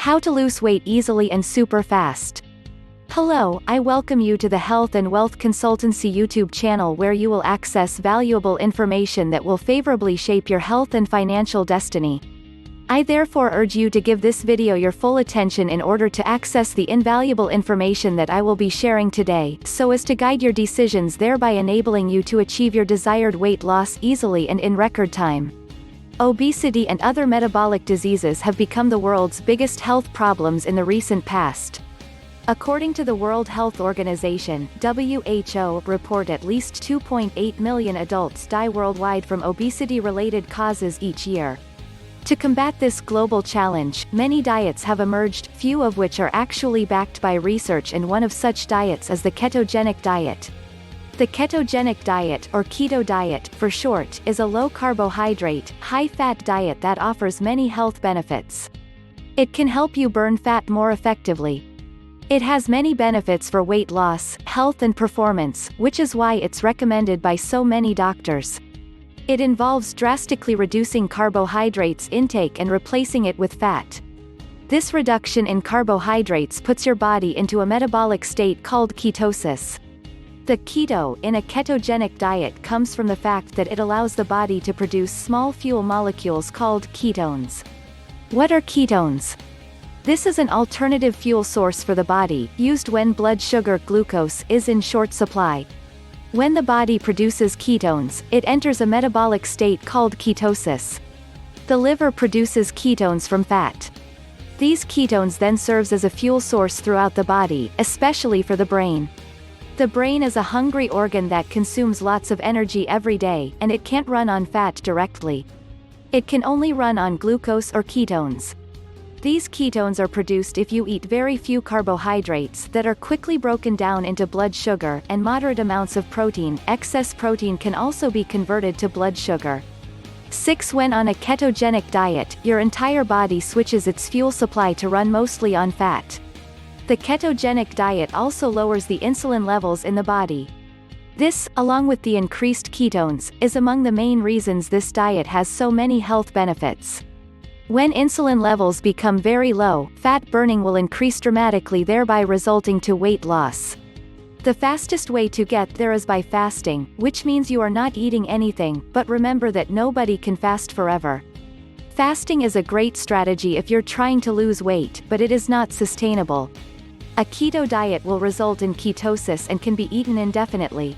How to lose weight easily and super fast. Hello, I welcome you to the Health and Wealth Consultancy YouTube channel where you will access valuable information that will favorably shape your health and financial destiny. I therefore urge you to give this video your full attention in order to access the invaluable information that I will be sharing today, so as to guide your decisions, thereby enabling you to achieve your desired weight loss easily and in record time. Obesity and other metabolic diseases have become the world's biggest health problems in the recent past. According to the World Health Organization (WHO), report at least 2.8 million adults die worldwide from obesity-related causes each year. To combat this global challenge, many diets have emerged, few of which are actually backed by research, and one of such diets is the ketogenic diet. The ketogenic diet, or keto diet for short, is a low-carbohydrate, high-fat diet that offers many health benefits. It can help you burn fat more effectively. It has many benefits for weight loss, health and performance, which is why it's recommended by so many doctors. It involves drastically reducing carbohydrates intake and replacing it with fat. This reduction in carbohydrates puts your body into a metabolic state called ketosis. The keto in a ketogenic diet comes from the fact that it allows the body to produce small fuel molecules called ketones. What are ketones? This is an alternative fuel source for the body, used when blood sugar glucose is in short supply. When the body produces ketones, it enters a metabolic state called ketosis. The liver produces ketones from fat. These ketones then serves as a fuel source throughout the body, especially for the brain. The brain is a hungry organ that consumes lots of energy every day, and it can't run on fat directly. It can only run on glucose or ketones. These ketones are produced if you eat very few carbohydrates that are quickly broken down into blood sugar, and moderate amounts of protein. Excess protein can also be converted to blood sugar. 6. When on a ketogenic diet, your entire body switches its fuel supply to run mostly on fat. The ketogenic diet also lowers the insulin levels in the body. This, along with the increased ketones, is among the main reasons this diet has so many health benefits. When insulin levels become very low, fat burning will increase dramatically, thereby resulting to weight loss. The fastest way to get there is by fasting, which means you are not eating anything, but remember that nobody can fast forever. Fasting is a great strategy if you're trying to lose weight, but it is not sustainable. A keto diet will result in ketosis and can be eaten indefinitely.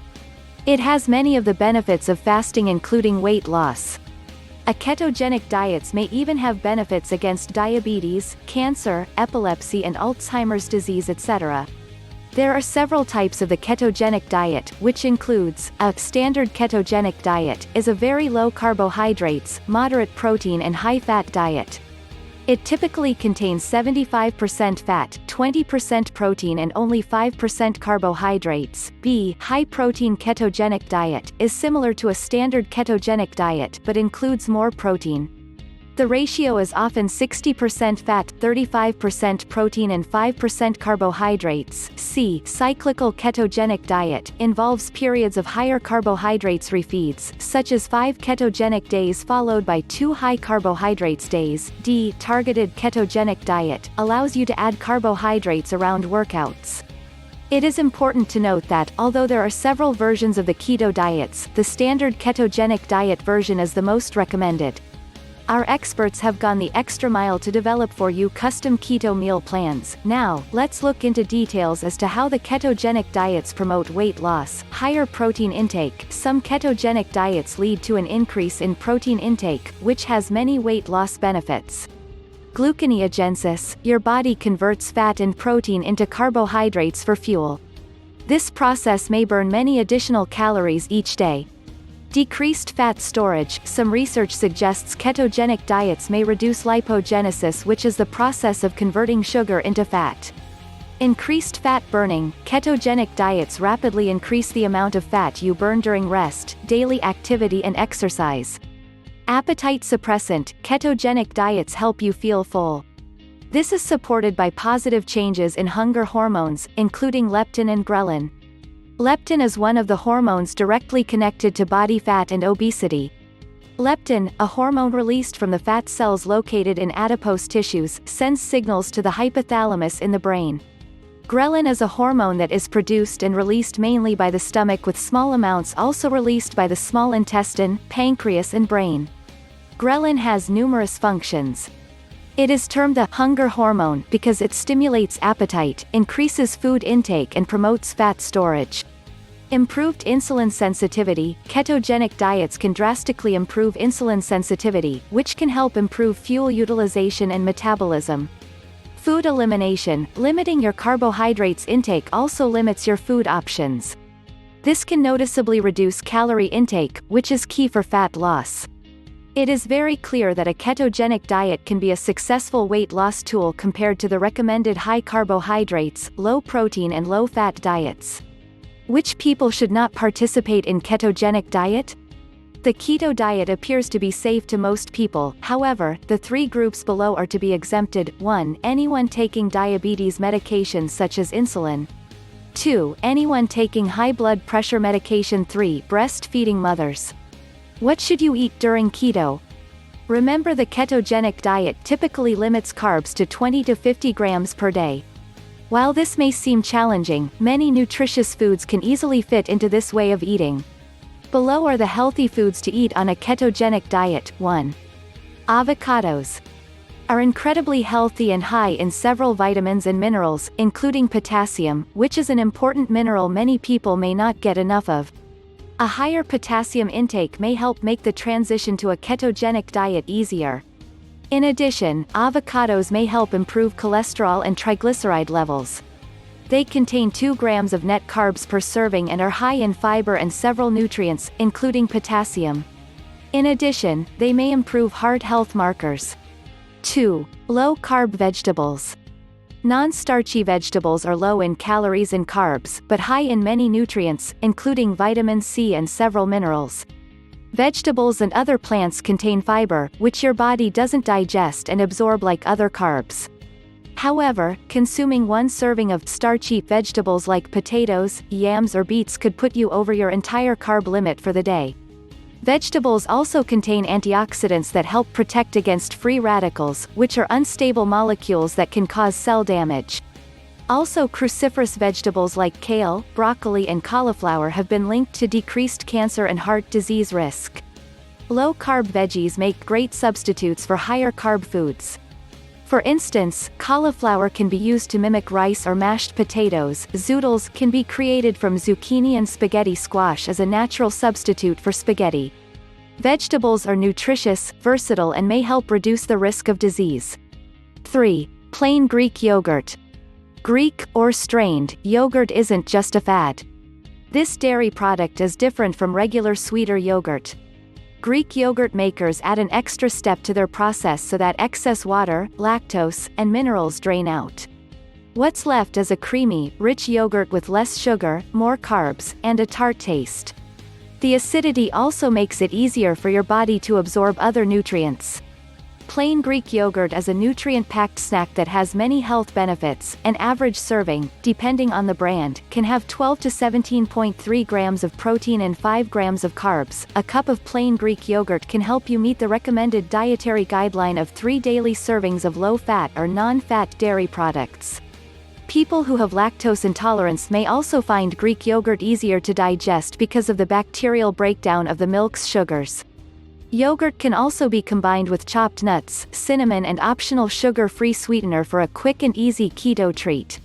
It has many of the benefits of fasting, including weight loss. A ketogenic diets may even have benefits against diabetes, cancer, epilepsy and Alzheimer's disease, etc. There are several types of the ketogenic diet, which includes, a standard ketogenic diet, is a very low carbohydrates, moderate protein and high fat diet. It typically contains 75% fat, 20% protein and only 5% carbohydrates. B. High-protein ketogenic diet, is similar to a standard ketogenic diet but includes more protein. The ratio is often 60% fat, 35% protein and 5% carbohydrates. C. Cyclical ketogenic diet, involves periods of higher carbohydrates refeeds, such as 5 ketogenic days followed by 2 high carbohydrates days. D. Targeted ketogenic diet, allows you to add carbohydrates around workouts. It is important to note that, although there are several versions of the keto diets, the standard ketogenic diet version is the most recommended. Our experts have gone the extra mile to develop for you custom keto meal plans. Now, let's look into details as to how the ketogenic diets promote weight loss. Higher protein intake. Some ketogenic diets lead to an increase in protein intake, which has many weight loss benefits. Gluconeogenesis. Your body converts fat and protein into carbohydrates for fuel. This process may burn many additional calories each day. Decreased fat storage. Some research suggests ketogenic diets may reduce lipogenesis, which is the process of converting sugar into fat. Increased fat burning. Ketogenic diets rapidly increase the amount of fat you burn during rest, daily activity and exercise. Appetite suppressant. Ketogenic diets help you feel full. This is supported by positive changes in hunger hormones, including leptin and ghrelin. Leptin is one of the hormones directly connected to body fat and obesity. Leptin, a hormone released from the fat cells located in adipose tissues, sends signals to the hypothalamus in the brain. Ghrelin is a hormone that is produced and released mainly by the stomach, with small amounts also released by the small intestine, pancreas and brain. Ghrelin has numerous functions. It is termed the hunger hormone because it stimulates appetite, increases food intake and promotes fat storage. Improved insulin sensitivity. Ketogenic diets can drastically improve insulin sensitivity, which can help improve fuel utilization and metabolism. Food elimination. Limiting your carbohydrates intake also limits your food options. This can noticeably reduce calorie intake, which is key for fat loss. It is very clear that a ketogenic diet can be a successful weight loss tool compared to the recommended high carbohydrates, low protein and low fat diets. Which people should not participate in ketogenic diet? The keto diet appears to be safe to most people. However, the 3 groups below are to be exempted. 1. Anyone taking diabetes medications such as insulin. 2. Anyone taking high blood pressure medication. 3. Breastfeeding mothers. What should you eat during keto? Remember, the ketogenic diet typically limits carbs to 20 to 50 grams per day. While this may seem challenging, many nutritious foods can easily fit into this way of eating. Below are the healthy foods to eat on a ketogenic diet. 1. Avocados are incredibly healthy and high in several vitamins and minerals, including potassium, which is an important mineral many people may not get enough of. A higher potassium intake may help make the transition to a ketogenic diet easier. In addition, avocados may help improve cholesterol and triglyceride levels. They contain 2 grams of net carbs per serving and are high in fiber and several nutrients, including potassium. In addition, they may improve heart health markers. 2. Low-carb vegetables. Non-starchy vegetables are low in calories and carbs, but high in many nutrients, including vitamin C and several minerals. Vegetables and other plants contain fiber, which your body doesn't digest and absorb like other carbs. However, consuming 1 serving of starchy vegetables like potatoes, yams or beets could put you over your entire carb limit for the day. Vegetables also contain antioxidants that help protect against free radicals, which are unstable molecules that can cause cell damage. Also, cruciferous vegetables like kale, broccoli and cauliflower have been linked to decreased cancer and heart disease risk. Low-carb veggies make great substitutes for higher carb foods. For instance, cauliflower can be used to mimic rice or mashed potatoes. Zoodles can be created from zucchini, and spaghetti squash is a natural substitute for spaghetti. Vegetables are nutritious, versatile and may help reduce the risk of disease. 3. Plain Greek yogurt. Greek, or strained, yogurt isn't just a fad. This dairy product is different from regular sweeter yogurt. Greek yogurt makers add an extra step to their process so that excess water, lactose, and minerals drain out. What's left is a creamy, rich yogurt with less sugar, more carbs, and a tart taste. The acidity also makes it easier for your body to absorb other nutrients. Plain Greek yogurt is a nutrient-packed snack that has many health benefits. An average serving, depending on the brand, can have 12 to 17.3 grams of protein and 5 grams of carbs. A cup of plain Greek yogurt can help you meet the recommended dietary guideline of 3 daily servings of low-fat or non-fat dairy products. People who have lactose intolerance may also find Greek yogurt easier to digest because of the bacterial breakdown of the milk's sugars. Yogurt can also be combined with chopped nuts, cinnamon and optional sugar-free sweetener for a quick and easy keto treat.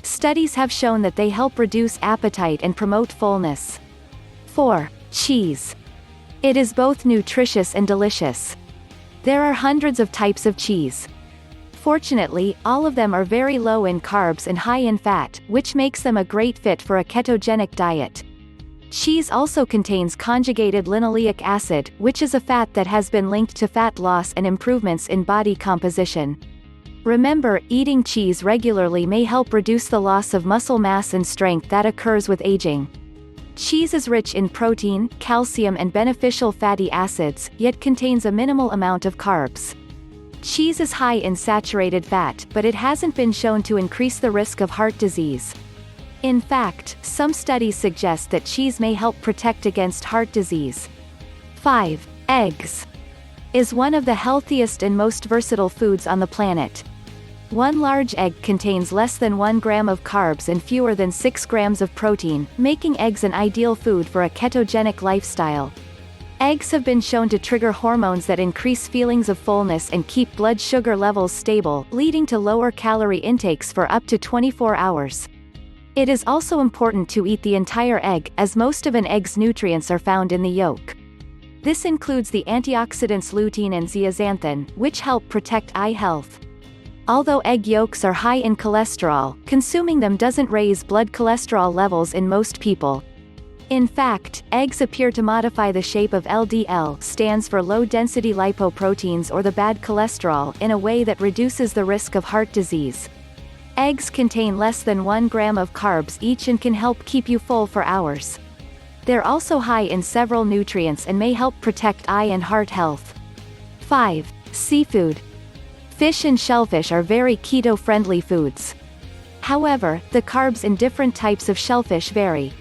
Studies have shown that they help reduce appetite and promote fullness. 4. Cheese. It is both nutritious and delicious. There are hundreds of types of cheese. Fortunately, all of them are very low in carbs and high in fat, which makes them a great fit for a ketogenic diet. Cheese also contains conjugated linoleic acid, which is a fat that has been linked to fat loss and improvements in body composition. Remember, eating cheese regularly may help reduce the loss of muscle mass and strength that occurs with aging. Cheese is rich in protein, calcium and beneficial fatty acids, yet contains a minimal amount of carbs. Cheese is high in saturated fat, but it hasn't been shown to increase the risk of heart disease. In fact, some studies suggest that cheese may help protect against heart disease. 5. Eggs is one of the healthiest and most versatile foods on the planet. One large egg contains less than 1 gram of carbs and fewer than 6 grams of protein, making eggs an ideal food for a ketogenic lifestyle. Eggs have been shown to trigger hormones that increase feelings of fullness and keep blood sugar levels stable, leading to lower calorie intakes for up to 24 hours. It is also important to eat the entire egg, as most of an egg's nutrients are found in the yolk. This includes the antioxidants lutein and zeaxanthin, which help protect eye health. Although egg yolks are high in cholesterol, consuming them doesn't raise blood cholesterol levels in most people. In fact, eggs appear to modify the shape of LDL, stands for low-density lipoproteins, or the bad cholesterol, in a way that reduces the risk of heart disease. Eggs contain less than 1 gram of carbs each and can help keep you full for hours. They're also high in several nutrients and may help protect eye and heart health. 5. Seafood. Fish and shellfish are very keto-friendly foods. However, the carbs in different types of shellfish vary.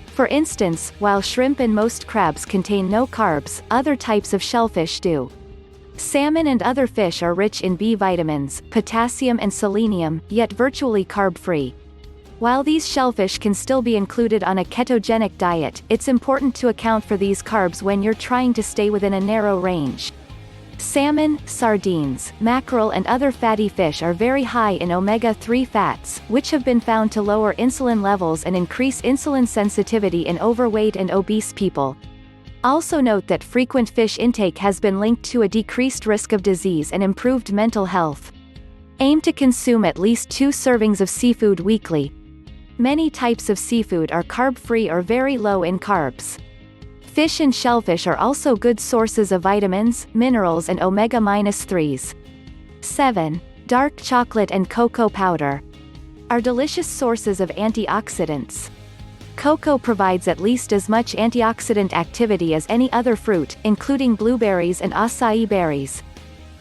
For instance, while shrimp and most crabs contain no carbs, other types of shellfish do. Salmon and other fish are rich in B vitamins, potassium and selenium, yet virtually carb-free. While these shellfish can still be included on a ketogenic diet, it's important to account for these carbs when you're trying to stay within a narrow range. Salmon, sardines, mackerel and other fatty fish are very high in omega-3 fats, which have been found to lower insulin levels and increase insulin sensitivity in overweight and obese people. Also note that frequent fish intake has been linked to a decreased risk of disease and improved mental health. Aim to consume at least 2 servings of seafood weekly. Many types of seafood are carb-free or very low in carbs. Fish and shellfish are also good sources of vitamins, minerals and omega-3s. 7. Dark chocolate and cocoa powder are delicious sources of antioxidants. Cocoa provides at least as much antioxidant activity as any other fruit, including blueberries and acai berries.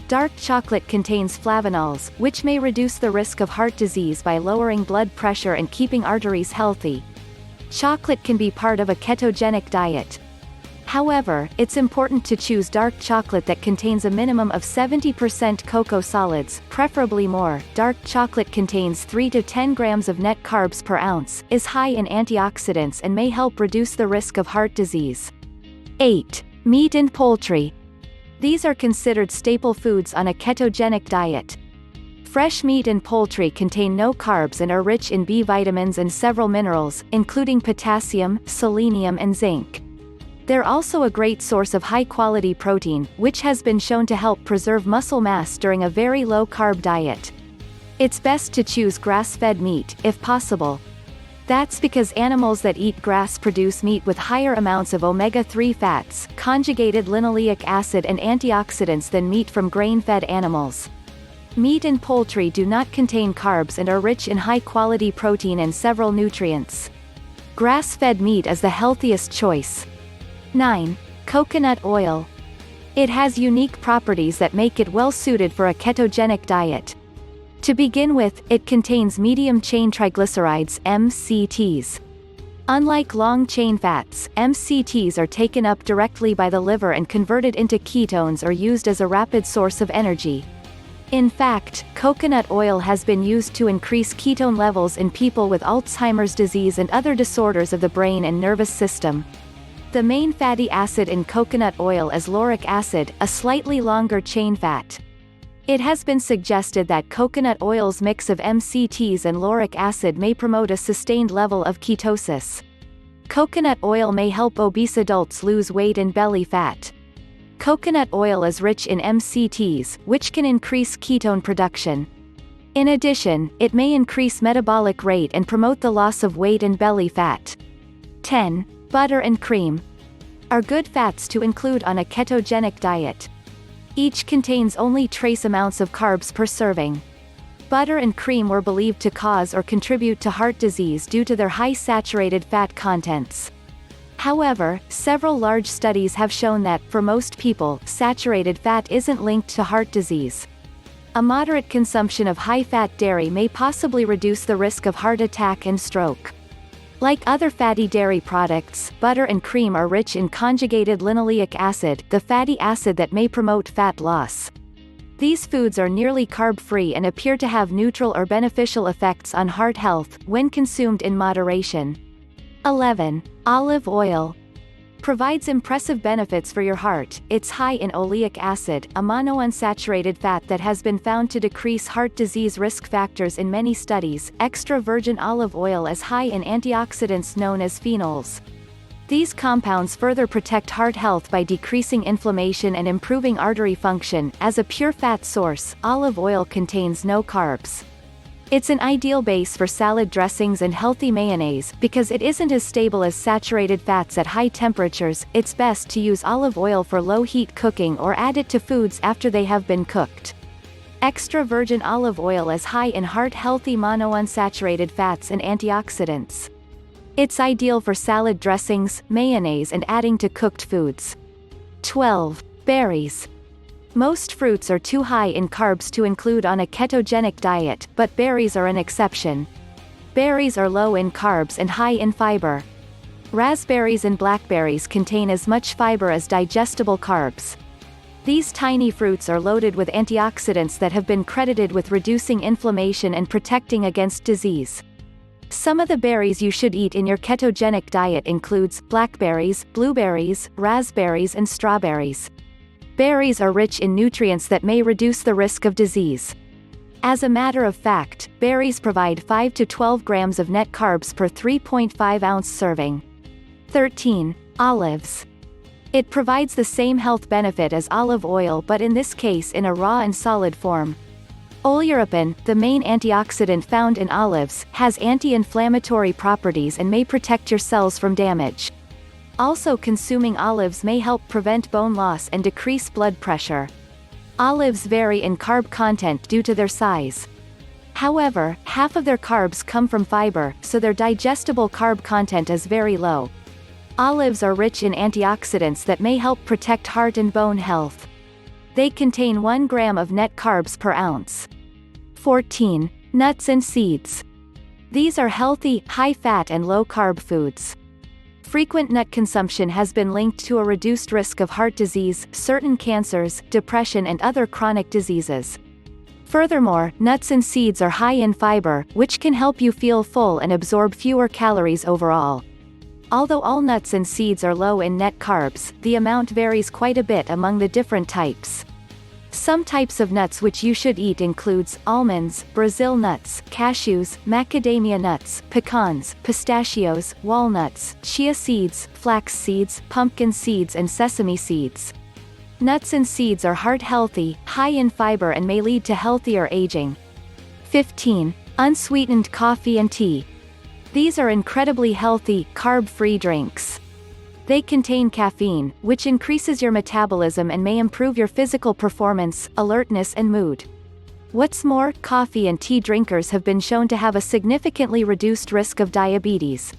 Dark chocolate contains flavonols, which may reduce the risk of heart disease by lowering blood pressure and keeping arteries healthy. Chocolate can be part of a ketogenic diet. However, it's important to choose dark chocolate that contains a minimum of 70% cocoa solids, preferably more. Dark chocolate contains 3 to 10 grams of net carbs per ounce, is high in antioxidants and may help reduce the risk of heart disease. 8. Meat and poultry. These are considered staple foods on a ketogenic diet. Fresh meat and poultry contain no carbs and are rich in B vitamins and several minerals, including potassium, selenium and zinc. They're also a great source of high-quality protein, which has been shown to help preserve muscle mass during a very low-carb diet. It's best to choose grass-fed meat, if possible. That's because animals that eat grass produce meat with higher amounts of omega-3 fats, conjugated linoleic acid and antioxidants than meat from grain-fed animals. Meat and poultry do not contain carbs and are rich in high-quality protein and several nutrients. Grass-fed meat is the healthiest choice. 9. Coconut oil. It has unique properties that make it well suited for a ketogenic diet. To begin with, it contains medium-chain triglycerides, MCTs. Unlike long-chain fats, MCTs are taken up directly by the liver and converted into ketones or used as a rapid source of energy. In fact, coconut oil has been used to increase ketone levels in people with Alzheimer's disease and other disorders of the brain and nervous system. The main fatty acid in coconut oil is lauric acid, a slightly longer chain fat. It has been suggested that coconut oil's mix of MCTs and lauric acid may promote a sustained level of ketosis. Coconut oil may help obese adults lose weight and belly fat. Coconut oil is rich in MCTs, which can increase ketone production. In addition, it may increase metabolic rate and promote the loss of weight and belly fat. 10. Butter and cream are good fats to include on a ketogenic diet. Each contains only trace amounts of carbs per serving. Butter and cream were believed to cause or contribute to heart disease due to their high saturated fat contents. However, several large studies have shown that, for most people, saturated fat isn't linked to heart disease. A moderate consumption of high-fat dairy may possibly reduce the risk of heart attack and stroke. Like other fatty dairy products, butter and cream are rich in conjugated linoleic acid, the fatty acid that may promote fat loss. These foods are nearly carb-free and appear to have neutral or beneficial effects on heart health, when consumed in moderation. 11. Olive oil. Provides impressive benefits for your heart. It's high in oleic acid, a monounsaturated fat that has been found to decrease heart disease risk factors in many studies. Extra virgin olive oil is high in antioxidants known as phenols. These compounds further protect heart health by decreasing inflammation and improving artery function. As a pure fat source, olive oil contains no carbs. It's an ideal base for salad dressings and healthy mayonnaise. Because it isn't as stable as saturated fats at high temperatures, it's best to use olive oil for low-heat cooking or add it to foods after they have been cooked. Extra virgin olive oil is high in heart-healthy monounsaturated fats and antioxidants. It's ideal for salad dressings, mayonnaise and adding to cooked foods. 12. Berries. Most fruits are too high in carbs to include on a ketogenic diet, but berries are an exception. Berries are low in carbs and high in fiber. Raspberries and blackberries contain as much fiber as digestible carbs. These tiny fruits are loaded with antioxidants that have been credited with reducing inflammation and protecting against disease. Some of the berries you should eat in your ketogenic diet includes blackberries, blueberries, raspberries and strawberries. Berries are rich in nutrients that may reduce the risk of disease. As a matter of fact, berries provide 5 to 12 grams of net carbs per 3.5-ounce serving. 13. Olives. It provides the same health benefit as olive oil, but in this case in a raw and solid form. Oleuropein, the main antioxidant found in olives, has anti-inflammatory properties and may protect your cells from damage. Also, consuming olives may help prevent bone loss and decrease blood pressure. Olives vary in carb content due to their size. However, half of their carbs come from fiber, so their digestible carb content is very low. Olives are rich in antioxidants that may help protect heart and bone health. They contain 1 gram of net carbs per ounce. 14. Nuts and seeds. These are healthy, high-fat and low-carb foods. Frequent nut consumption has been linked to a reduced risk of heart disease, certain cancers, depression and other chronic diseases. Furthermore, nuts and seeds are high in fiber, which can help you feel full and absorb fewer calories overall. Although all nuts and seeds are low in net carbs, the amount varies quite a bit among the different types. Some types of nuts which you should eat includes almonds, Brazil nuts, cashews, macadamia nuts, pecans, pistachios, walnuts, chia seeds, flax seeds, pumpkin seeds and sesame seeds. Nuts and seeds are heart-healthy, high in fiber and may lead to healthier aging. 15. Unsweetened coffee and tea. These are incredibly healthy, carb-free drinks. They contain caffeine, which increases your metabolism and may improve your physical performance, alertness and mood. What's more, coffee and tea drinkers have been shown to have a significantly reduced risk of diabetes.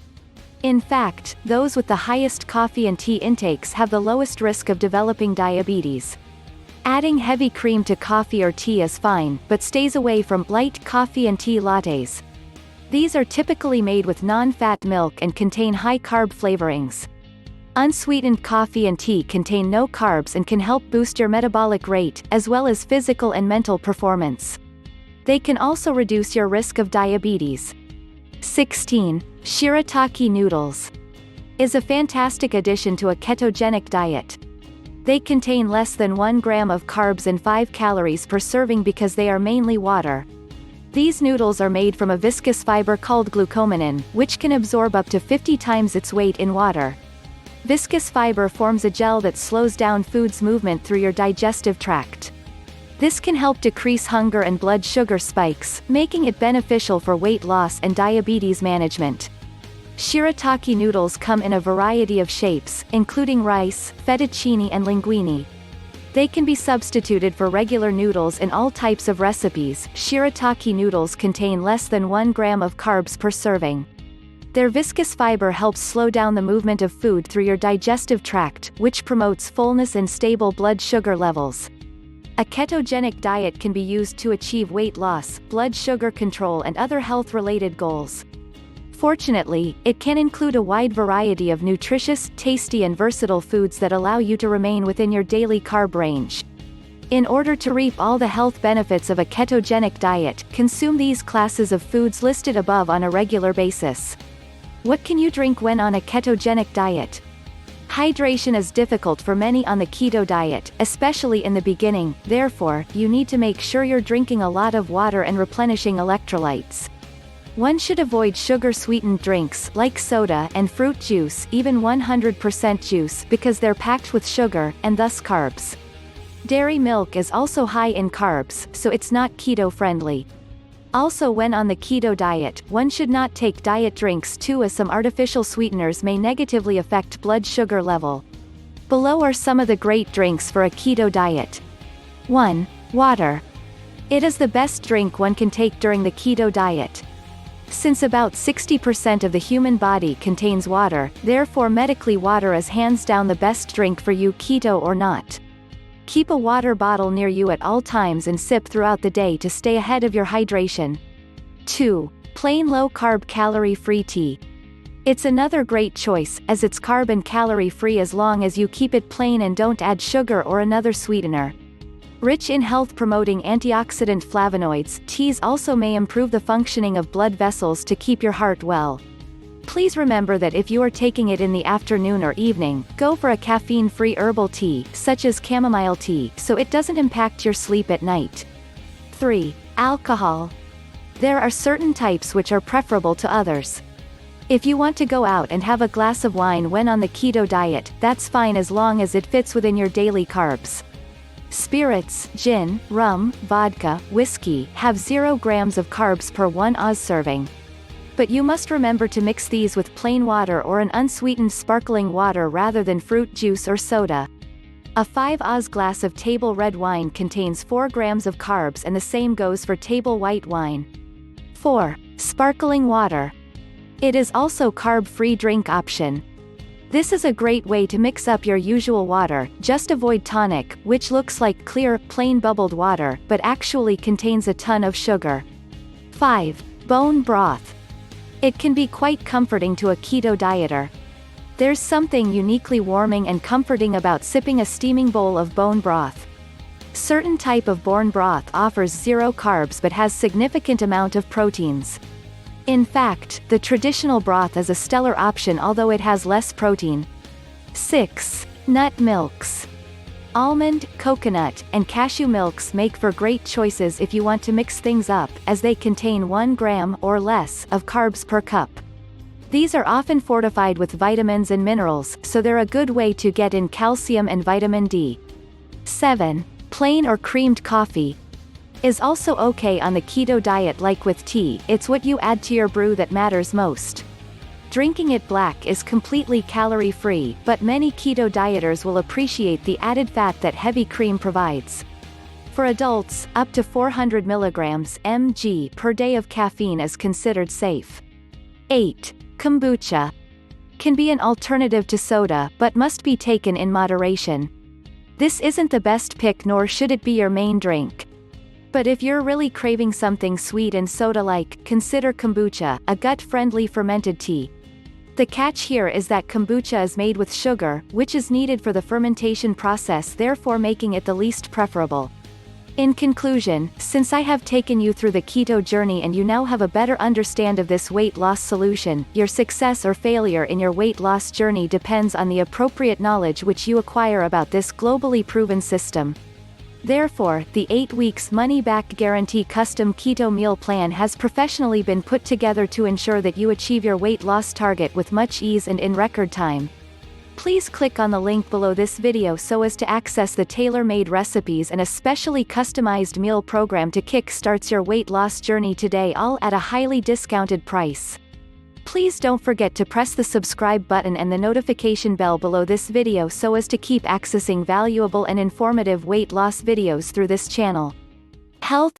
In fact, those with the highest coffee and tea intakes have the lowest risk of developing diabetes. Adding heavy cream to coffee or tea is fine, but stays away from light coffee and tea lattes. These are typically made with non-fat milk and contain high-carb flavorings. Unsweetened coffee and tea contain no carbs and can help boost your metabolic rate, as well as physical and mental performance. They can also reduce your risk of diabetes. 16. Shirataki noodles. Is a fantastic addition to a ketogenic diet. They contain less than 1 gram of carbs and 5 calories per serving because they are mainly water. These noodles are made from a viscous fiber called glucomannan, which can absorb up to 50 times its weight in water. Viscous fiber forms a gel that slows down food's movement through your digestive tract. This can help decrease hunger and blood sugar spikes, making it beneficial for weight loss and diabetes management. Shirataki noodles come in a variety of shapes, including rice, fettuccine and linguine. They can be substituted for regular noodles in all types of recipes. Shirataki noodles contain less than 1 gram of carbs per serving. Their viscous fiber helps slow down the movement of food through your digestive tract, which promotes fullness and stable blood sugar levels. A ketogenic diet can be used to achieve weight loss, blood sugar control and other health-related goals. Fortunately, it can include a wide variety of nutritious, tasty and versatile foods that allow you to remain within your daily carb range. In order to reap all the health benefits of a ketogenic diet, consume these classes of foods listed above on a regular basis. What can you drink when on a ketogenic diet? Hydration is difficult for many on the keto diet, especially in the beginning, therefore, you need to make sure you're drinking a lot of water and replenishing electrolytes. One should avoid sugar-sweetened drinks like soda and fruit juice, even 100% juice, because they're packed with sugar, and thus carbs. Dairy milk is also high in carbs, so it's not keto-friendly. Also, when on the keto diet, one should not take diet drinks too, as some artificial sweeteners may negatively affect blood sugar level. Below are some of the great drinks for a keto diet. 1. Water. It is the best drink one can take during the keto diet. Since about 60% of the human body contains water, therefore medically water is hands down the best drink for you, keto or not. Keep a water bottle near you at all times and sip throughout the day to stay ahead of your hydration. 2. Plain low-carb calorie-free tea. It's another great choice, as it's carb and calorie-free as long as you keep it plain and don't add sugar or another sweetener. Rich in health-promoting antioxidant flavonoids, teas also may improve the functioning of blood vessels to keep your heart well. Please remember that if you are taking it in the afternoon or evening, go for a caffeine-free herbal tea, such as chamomile tea, so it doesn't impact your sleep at night. 3. Alcohol. There are certain types which are preferable to others. If you want to go out and have a glass of wine when on the keto diet, that's fine as long as it fits within your daily carbs. Spirits, gin, rum, vodka, whiskey, have 0 grams of carbs per 1 oz serving. But you must remember to mix these with plain water or an unsweetened sparkling water rather than fruit juice or soda. A 5 oz glass of table red wine contains 4 grams of carbs, and the same goes for table white wine. 4. Sparkling water. It is also carb-free drink option. This is a great way to mix up your usual water. Just avoid tonic, which looks like clear, plain bubbled water, but actually contains a ton of sugar. 5. Bone broth. It can be quite comforting to a keto dieter. There's something uniquely warming and comforting about sipping a steaming bowl of bone broth. Certain type of bone broth offers 0 carbs but has significant amount of proteins. In fact, the traditional broth is a stellar option, although it has less protein. 6. Nut milks. Almond, coconut, and cashew milks make for great choices if you want to mix things up, as they contain 1 gram or less of carbs per cup. These are often fortified with vitamins and minerals, so they're a good way to get in calcium and vitamin D. 7. Plain or creamed coffee. Is also okay on the keto diet. Like with tea, it's what you add to your brew that matters most. Drinking it black is completely calorie-free, but many keto dieters will appreciate the added fat that heavy cream provides. For adults, up to 400 mg/mg per day of caffeine is considered safe. 8. Kombucha. Can be an alternative to soda, but must be taken in moderation. This isn't the best pick, nor should it be your main drink. But if you're really craving something sweet and soda-like, consider kombucha, a gut-friendly fermented tea. The catch here is that kombucha is made with sugar, which is needed for the fermentation process, therefore making it the least preferable. In conclusion, since I have taken you through the keto journey and you now have a better understand of this weight loss solution, your success or failure in your weight loss journey depends on the appropriate knowledge which you acquire about this globally proven system. Therefore, the 8 weeks money-back guarantee custom keto meal plan has professionally been put together to ensure that you achieve your weight loss target with much ease and in record time. Please click on the link below this video so as to access the tailor-made recipes and a specially customized meal program to kick-starts your weight loss journey today, all at a highly discounted price. Please don't forget to press the subscribe button and the notification bell below this video so as to keep accessing valuable and informative weight loss videos through this channel. Health,